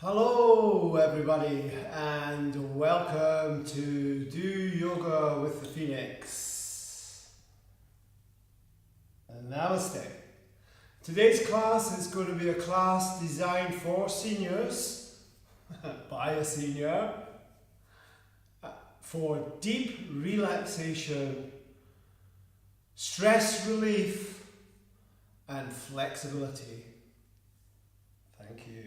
Hello everybody and welcome to Do Yoga with the Phoenix. Namaste. Today's class is going to be a class designed for seniors, by a senior, for deep relaxation, stress relief and flexibility. Thank you.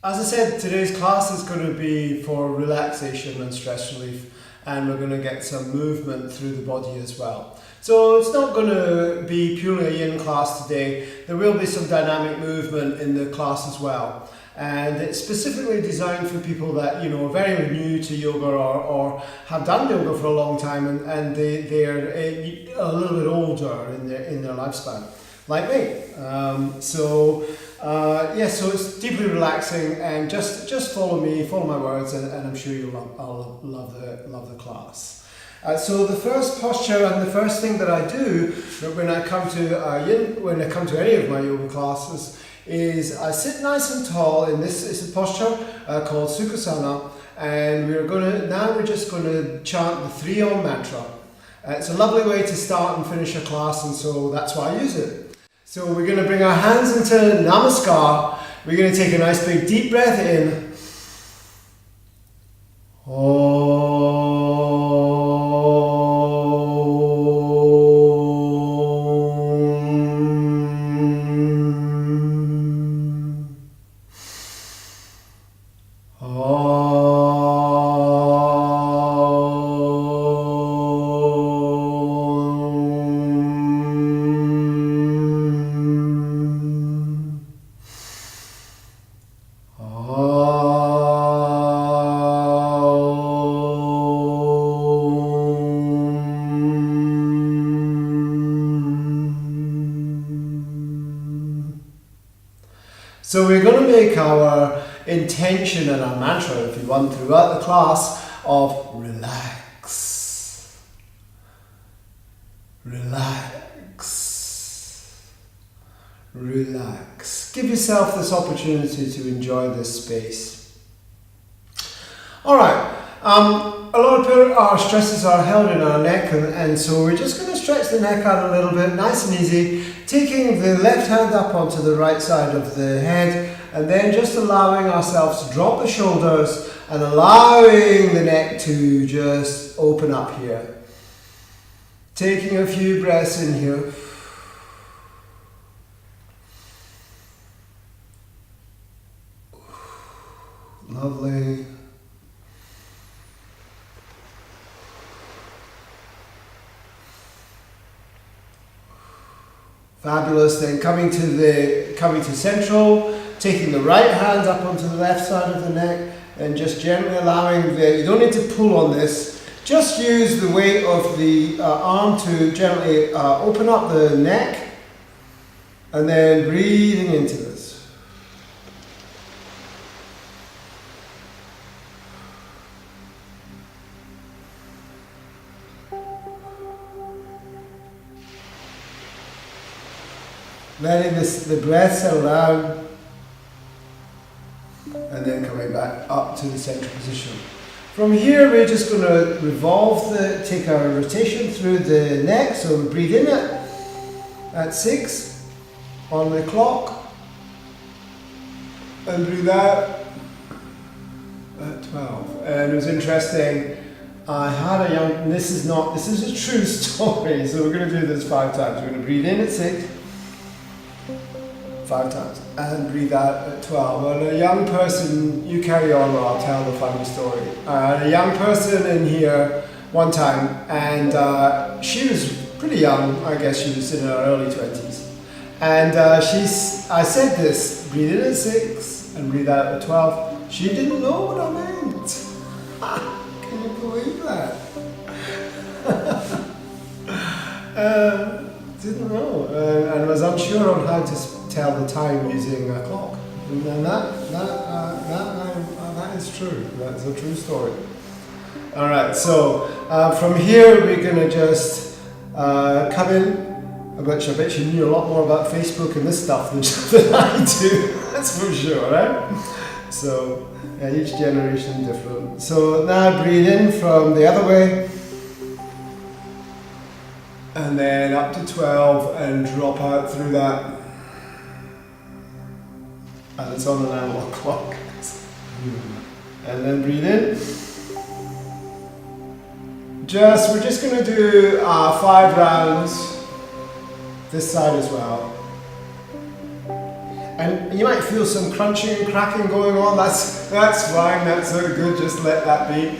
As I said, today's class is going to be for relaxation and stress relief, and we're going to get some movement through the body as well. So it's not going to be purely a yin class today. There will be some dynamic movement in the class as well. And it's specifically designed for people that, you know, are very new to yoga or have done yoga for a long time and they're a little bit older in their lifespan, like me. So it's deeply relaxing, and just follow me, follow my words, and I'm sure I'll love the class. So the first posture and the first thing that I do when I come to any of my yoga classes is I sit nice and tall in this is a posture called Sukhasana, and we're just going to chant the 3 Om mantra. It's a lovely way to start and finish a class, and so that's why I use it. So we're going to bring our hands into Namaskar. We're going to take a nice big deep breath in. So we're going to make our intention and our mantra, if you want, throughout the class of relax, relax, relax. Give yourself this opportunity to enjoy this space. Alright, a lot of our stresses are held in our neck, and so we're just going to stretch the neck out a little bit, nice and easy, taking the left hand up onto the right side of the head, and then just allowing ourselves to drop the shoulders and allowing the neck to just open up here. Taking a few breaths in here. Lovely. Fabulous. Then coming to central, taking the right hand up onto the left side of the neck, and just gently allowing you don't need to pull on this, just use the weight of the arm to gently open up the neck, and then breathing into this. Letting the breath settle down, and then coming back up to the central position. From here, we're just going to take our rotation through the neck. So we breathe in at 6 on the clock, and breathe out at 12. And it was interesting. I had a young. This is a true story. So we're going to do this 5 times. We're going to breathe in at 6. 5 times, and breathe out at 12. And a young person, you carry on or I'll tell the funny story. A young person in here one time, and she was pretty young, I guess she was in her early 20s. And I said this, breathe in at 6 and breathe out at 12. She didn't know what I meant. didn't know, and was unsure on how to tell the time using a clock. And that is true. That's a true story. All right, so from here we're going to just come in, which I bet you knew a lot more about Facebook and this stuff than I do. That's for sure, right? So each generation different. So now breathe in from the other way. And then up to 12 and drop out through that. And it's on an analog clock. And then breathe in. We're just going to do 5 rounds. This side as well. And you might feel some crunching and cracking going on. That's fine. That's so good. Just let that be.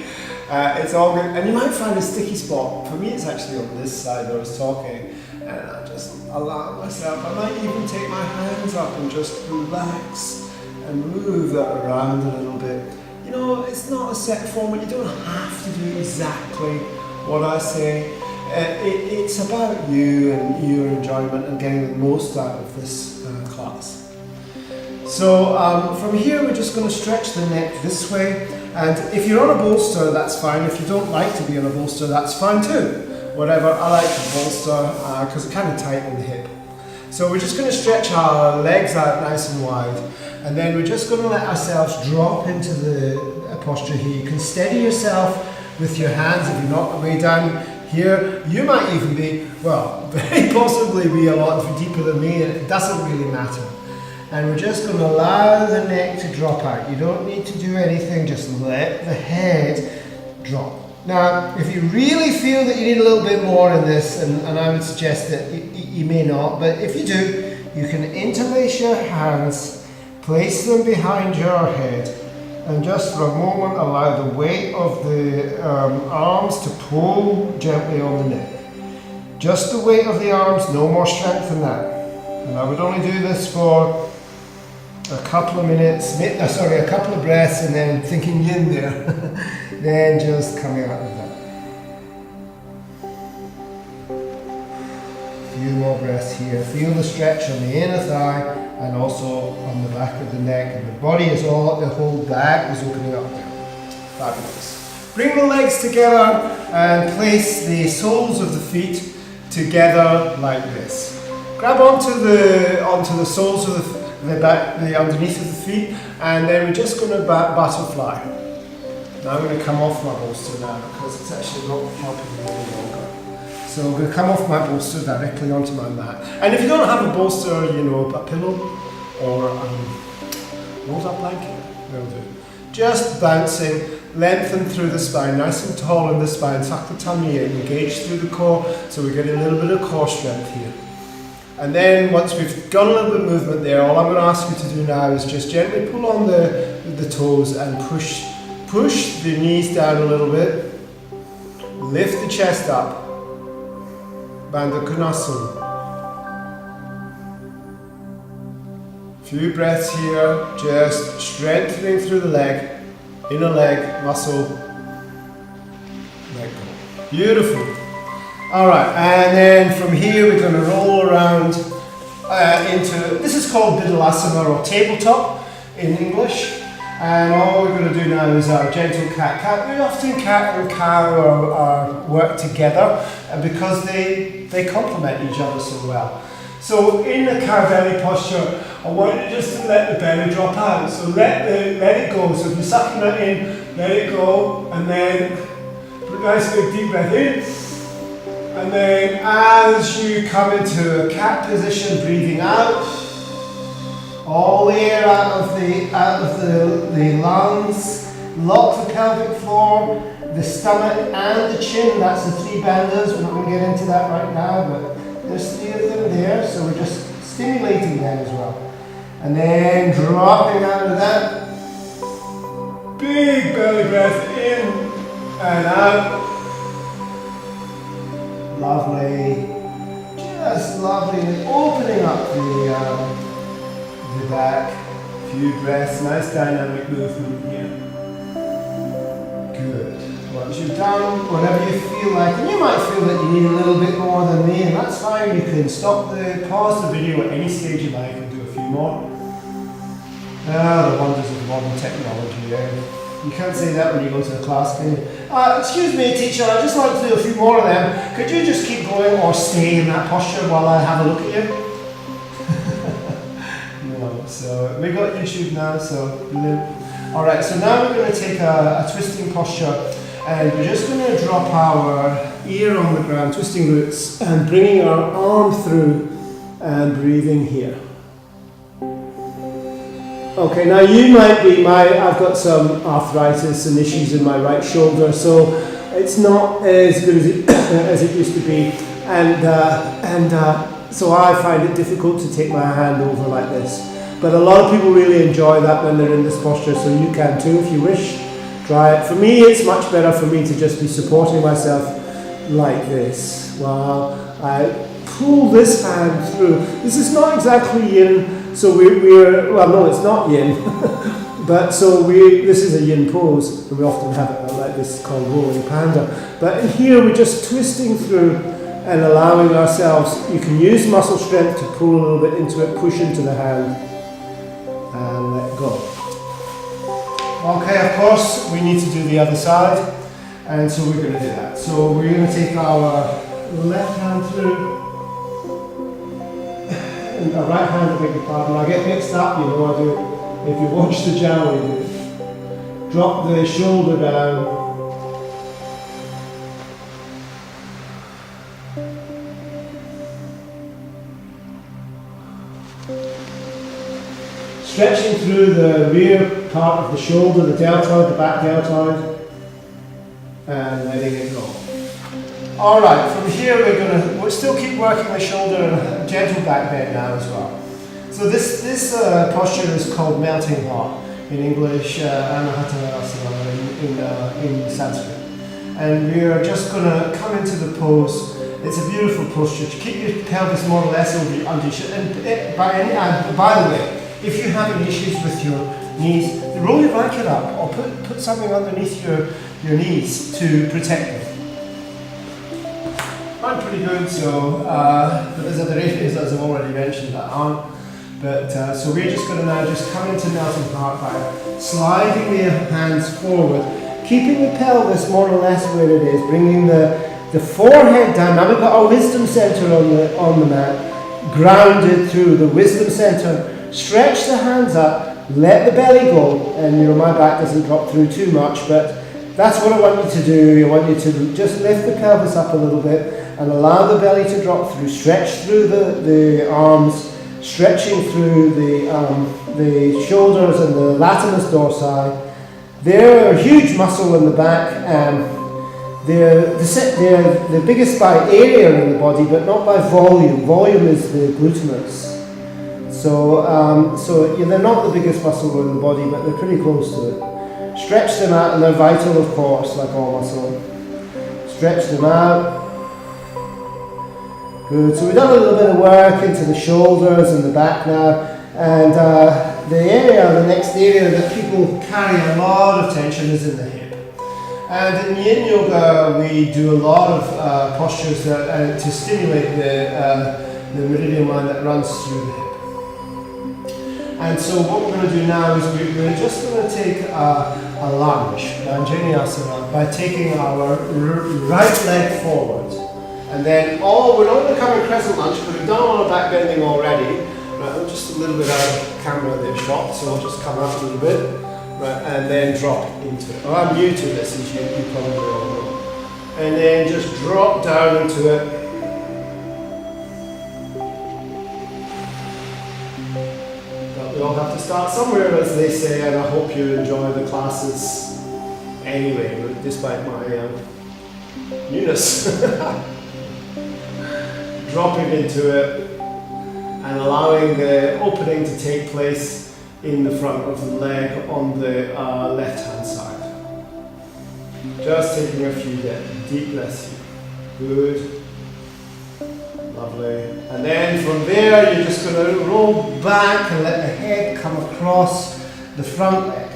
It's all good. And you might find a sticky spot. For me, it's actually on this side where I was talking. And I just allow myself. I might even take my hands up and just relax and move that around a little bit. You know, it's not a set format. You don't have to do exactly what I say. It's about you and your enjoyment and getting the most out of this class. So from here we're just going to stretch the neck this way, and if you're on a bolster that's fine. If you don't like to be on a bolster that's fine too. Whatever, I like a bolster because it's kind of tight in the hip. So we're just going to stretch our legs out nice and wide, and then we're just going to let ourselves drop into the posture here. You can steady yourself with your hands if you're not way down here. You might even be, well, very possibly be a lot deeper than me, and it doesn't really matter. And we're just going to allow the neck to drop out. You don't need to do anything, just let the head drop. Now, if you really feel that you need a little bit more in this, and I would suggest that you may not, but if you do, you can interlace your hands, place them behind your head, and just for a moment allow the weight of the arms to pull gently on the neck. Just the weight of the arms, no more strength than that. And I would only do this for a couple of minutes, a couple of breaths, and then thinking yin there. Then just coming out of that. A few more breaths here. Feel the stretch on the inner thigh and also on the back of the neck. And the body is all, the whole back is opening up there. Fabulous. Bring the legs together and place the soles of the feet together like this. Grab onto the soles of the underneath of the feet, and then we're just going to butterfly. Now I'm going to come off my bolster now because it's actually not helping me any longer. So I'm going to come off my bolster directly onto my mat. And if you don't have a bolster, you know, a pillow or rolled up blanket, that'll do. Just bouncing, lengthen through the spine, nice and tall in the spine, tuck the tummy in, engage through the core, so we're getting a little bit of core strength here. And then once we've got a little bit of movement there, all I'm going to ask you to do now is just gently pull on the toes and push the knees down a little bit. Lift the chest up. Bandha Konasana. Few breaths here, just strengthening through the leg, inner leg, muscle, let go. Beautiful. Alright, and then from here we're going to roll around into, this is called Bidalasana or tabletop in English. And all we're going to do now is our gentle cat-cow. We often cat and cow are work together because they complement each other so well. So in the cow belly posture, I want you just to let the belly drop out. So let it go. So if you're sucking that in, let it go, and then put a nice big deep breath in. And then as you come into a cat position, breathing out, all the air out of the lungs, lock the pelvic floor, the stomach and the chin. That's the 3 bandhas. We're not going to get into that right now, but there's 3 of them there, so we're just stimulating them as well. And then dropping out of that. Big belly breath in and out. Lovely. Just lovely. Opening up the back. Few breaths. Nice dynamic movement here. Good. Once you've done whatever you feel like, and you might feel that you need a little bit more than me, and that's fine. You can pause the video at any stage you like and do a few more. The wonders of modern technology. You can't say that when you go to a class, can you? Excuse me, teacher, I'd just like to do a few more of them. Could you just keep going or stay in that posture while I have a look at you? No, so we got YouTube now, so brilliant. Alright, so now we're going to take a twisting posture, and we're just going to drop our ear on the ground, twisting roots, and bringing our arm through and breathing here. Okay, now you might be, I've got some arthritis and issues in my right shoulder, so it's not as good as it used to be, and so I find it difficult to take my hand over like this. But a lot of people really enjoy that when they're in this posture, so you can too if you wish. Try it. For me, it's much better for me to just be supporting myself like this while I pull this hand through. This is not exactly yin, so we're well, no, it's not yin, but this is a yin pose, and we often have it like this called rolling panda. But in here, we're just twisting through and allowing ourselves. You can use muscle strength to pull a little bit into it, push into the hand, and let go. Okay, of course, we need to do the other side, and so we're going to do that. So we're going to take our left hand through, and our right hand, I beg your pardon. I get mixed up, you know, I do. If you watch the channel, you do. Drop the shoulder down. Stretching through the rear part of the shoulder, the deltoid, the back deltoid, and letting it go. Alright, from here we'll still keep working the shoulder and a gentle back bend now as well. So this posture is called melting heart in English, Anahatanasana in Sanskrit. And we are just going to come into the pose. It's a beautiful posture. Keep your pelvis more or less under your shoulder. And by the way, if you have any issues with your knees, roll your blanket up or put something underneath your knees to protect them. I'm pretty good, so but there's other areas, as I've already mentioned, that aren't. But so we're just going to now just come into melting heart by sliding the hands forward, keeping the pelvis more or less where it is, bringing the forehead down. Now we've got our wisdom center on the mat, grounded through the wisdom center. Stretch the hands up, let the belly go, and you know my back doesn't drop through too much, but that's what I want you to do. I want you to just lift the pelvis up a little bit and allow the belly to drop through. Stretch through the arms, stretching through the shoulders and the latimus dorsi. They're a huge muscle in the back. They're the biggest by area in the body, but not by volume. Volume is the glutamus. So they're not the biggest muscle in the body, but they're pretty close to it. Stretch them out, and they're vital, of course, like all muscle. Stretch them out. Good. So we've done a little bit of work into the shoulders and the back now, and the next area that people carry a lot of tension is in the hip. And in Yin Yoga, we do a lot of postures to stimulate the meridian line that runs through the hip. And so what we're going to do now is we're just going to take a lunge, Anjaneyasana, by taking our right leg forward. And then we're not going to come in crescent lunge because we've done a lot of back bending already. Right, I'm just a little bit out of camera there shot, so I'll just come out a little bit, right, and then drop into it. Well, I'm new to this, as you probably all know. And then just drop down into it. We all have to start somewhere, as they say, and I hope you enjoy the classes anyway, despite my newness. Dropping into it and allowing the opening to take place in the front of the leg on the left-hand side. Just taking a few deep breaths here. Good. Lovely. And then from there, you're just going to roll back and let the head come across the front leg.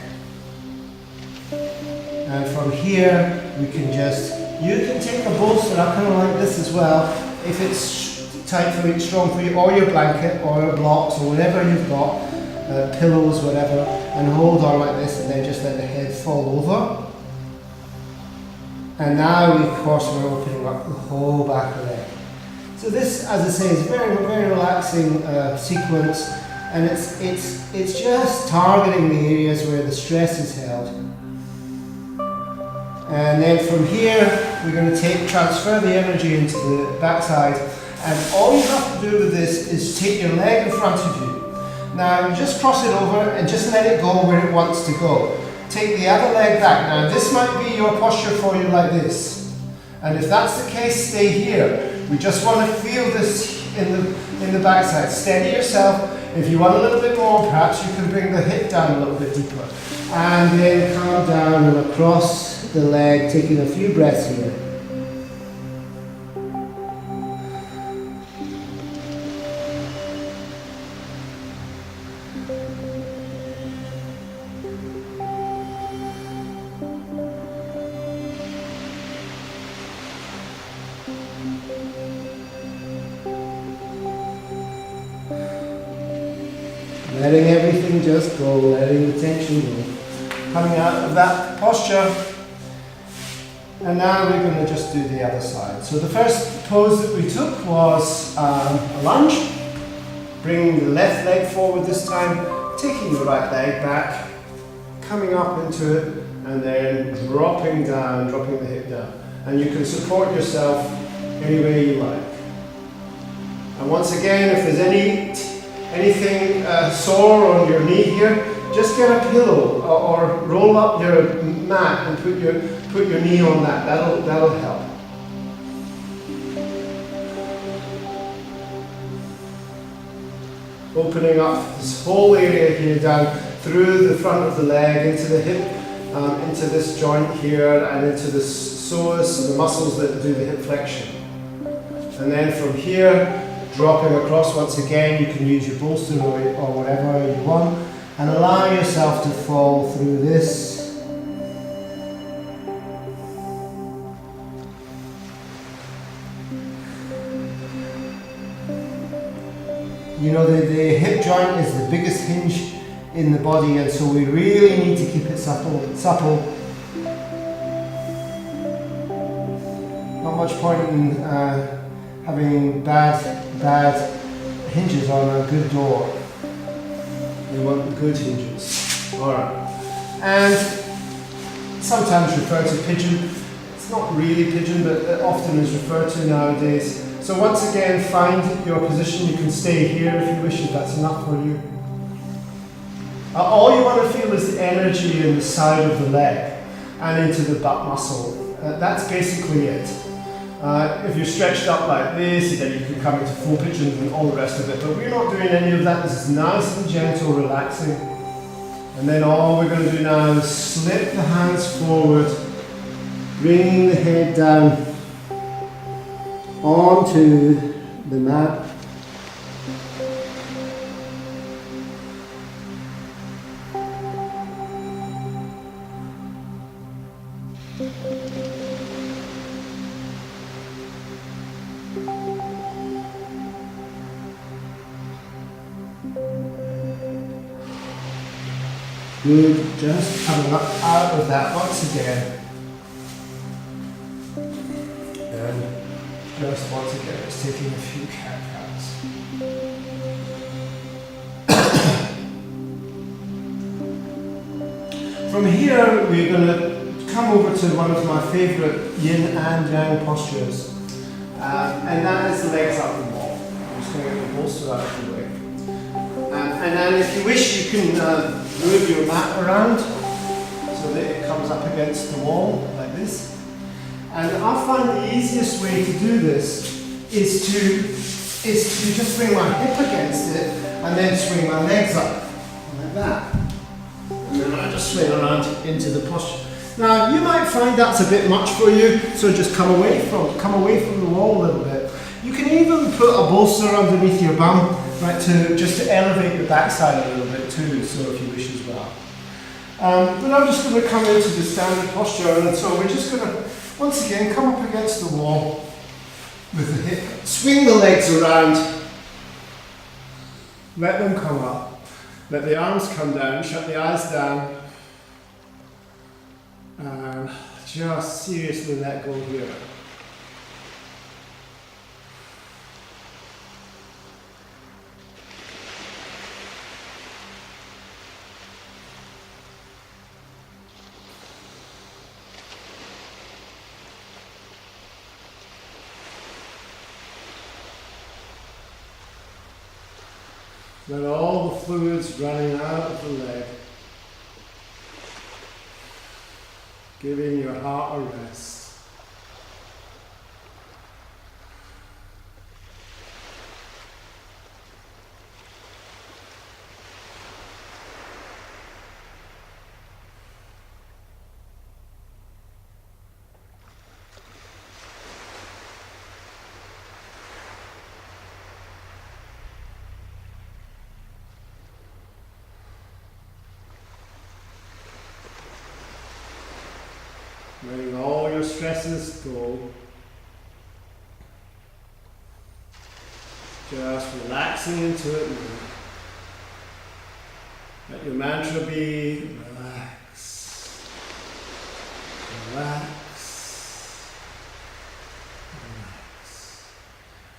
And from from here, we can just, you can take a bolster, I kind of like this as well, if it's tight for you, strong for you, or your blanket, or your blocks, or whatever you've got, pillows, whatever, and hold on like this, and then just let the head fall over. And now, of course, we're opening up the whole back of the leg. So this, as I say, is a very, very relaxing sequence, and it's just targeting the areas where the stress is held. And then from here, we're going to transfer the energy into the backside, and all you have to do with this is take your leg in front of you. Now, just cross it over and just let it go where it wants to go. Take the other leg back. Now, this might be your posture for you like this. And if that's the case, stay here. We just want to feel this in the backside. Steady yourself. If you want a little bit more, perhaps you can bring the hip down a little bit deeper. And then come down and across the leg, taking a few breaths here. Letting everything just go, letting the tension go. Coming out of that posture. And now we're going to just do the other side. So the first pose that we took was a lunge. Bringing the left leg forward this time, taking the right leg back, coming up into it, and then dropping down, dropping the hip down. And you can support yourself any way you like. And once again, if there's anything sore on your knee here, just get a pillow or roll up your mat and put your knee on that. That'll help. Opening up this whole area here down through the front of the leg, into the hip, into this joint here, and into the psoas, the muscles that do the hip flexion. And then from here, dropping across once again, you can use your bolster or whatever you want, and allow yourself to fall through this. You know, the hip joint is the biggest hinge in the body, and so we really need to keep it supple. Not much point in having bad hinges on a good door. We want good hinges. Alright. And sometimes referred to pigeon. It's not really pigeon, but it often is referred to nowadays. So once again, find your position. You can stay here if you wish, if that's enough for you. All you want to feel is the energy in the side of the leg and into the butt muscle. That's basically it. If you're stretched up like this, then you can come into full pigeon and all the rest of it. But we're not doing any of that. This is nice and gentle, relaxing. And then all we're going to do now is slip the hands forward, bringing the head down onto the mat. Good, just coming up out of that once again. And just once again, just taking a few cat cows. From here, we're going to come over to one of my favourite yin and yang postures. And that is the legs up the wall. I'm just going to get the bolster out of the way. And then if you wish, you can move your mat around so that it comes up against the wall like this. And I find the easiest way to do this is to just bring my hip against it and then swing my legs up like that. And then I just swing around into the posture. Now you might find that's a bit much for you, so just come away from the wall a little bit. You can even put a bolster underneath your bum, right, just to elevate the backside a little bit too, so if you wish as well. But I'm just going to come into the standard posture, and so we're just going to, once again, come up against the wall with the hip, swing the legs around, let them come up, let the arms come down, shut the eyes down, and just seriously let go here. Let all the fluids running out of the leg, giving your heart a rest. Letting all your stresses go. Just relaxing into it now. Let your mantra be relax, relax, relax.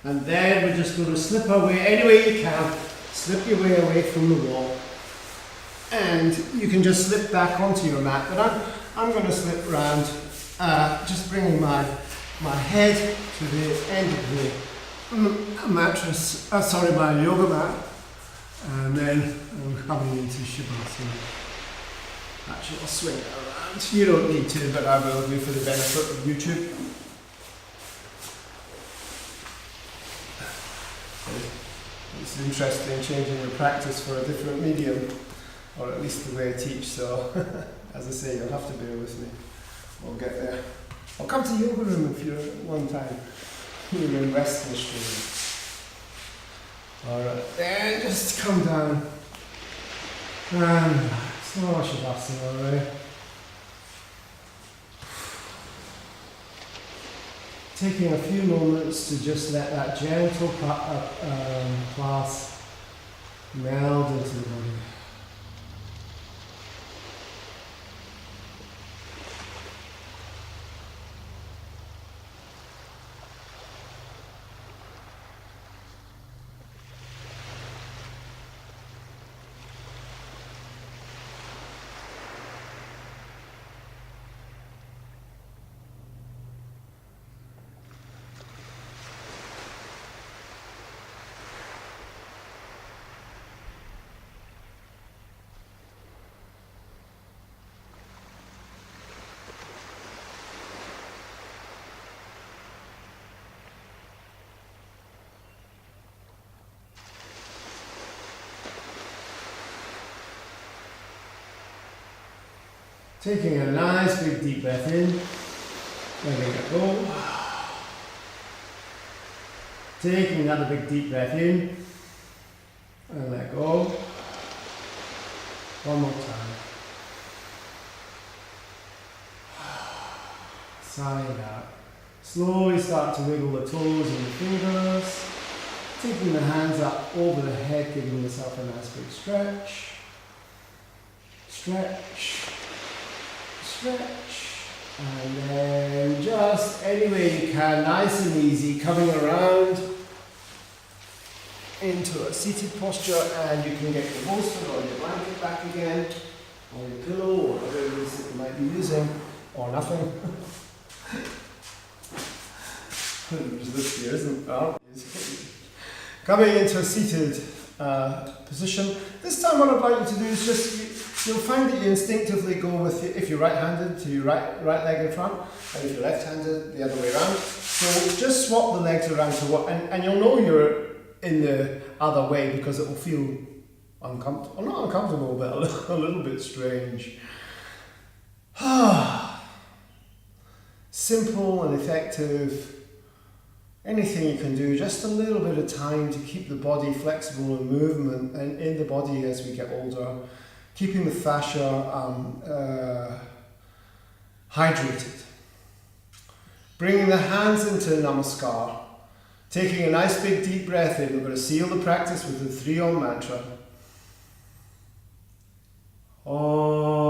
And then we're just going to slip away any way you can. Slip your way away from the wall. And you can just slip back onto your mat. But I'm going to slip round, just bringing my head to the end of the mattress, my yoga mat, and then I'm coming into Shavasana. Actually, I'll swing it around. You don't need to, but I will do for the benefit of YouTube. It's interesting changing your practice for a different medium, or at least the way I teach, so as I say, you'll have to bear with me. We'll get there. I'll come to yoga room if you're one time. You're in Western Australia. Alright, then just come down. And relax. Oh, Shavasana, alright. Taking a few moments to just let that gentle clasp meld into the body. Taking a nice big deep breath in, letting it go. Taking another big deep breath in, and let go. One more time. Sighing out. Slowly start to wiggle the toes and the fingers. Taking the hands up over the head, giving yourself a nice big stretch. Stretch. Stretch, and then just any way you can, nice and easy, coming around into a seated posture, and you can get your bolster or your blanket back again, or your pillow, or whatever it is that you might be using, or nothing. There's this here, isn't there? Coming into a seated position. This time what I'd like you to do is just, you'll find that you instinctively go with, if you're right-handed, to your right leg in front, and if you're left-handed, the other way around. So just swap the legs around to what, and you'll know you're in the other way because it will feel uncomfortable, not uncomfortable, but a little bit strange. Simple and effective. Anything you can do, just a little bit of time to keep the body flexible and movement and in the body as we get older. keeping the fascia hydrated. Bringing the hands into Namaskar, taking a nice big deep breath in. We're going to seal the practice with the 3 Om mantra. Om.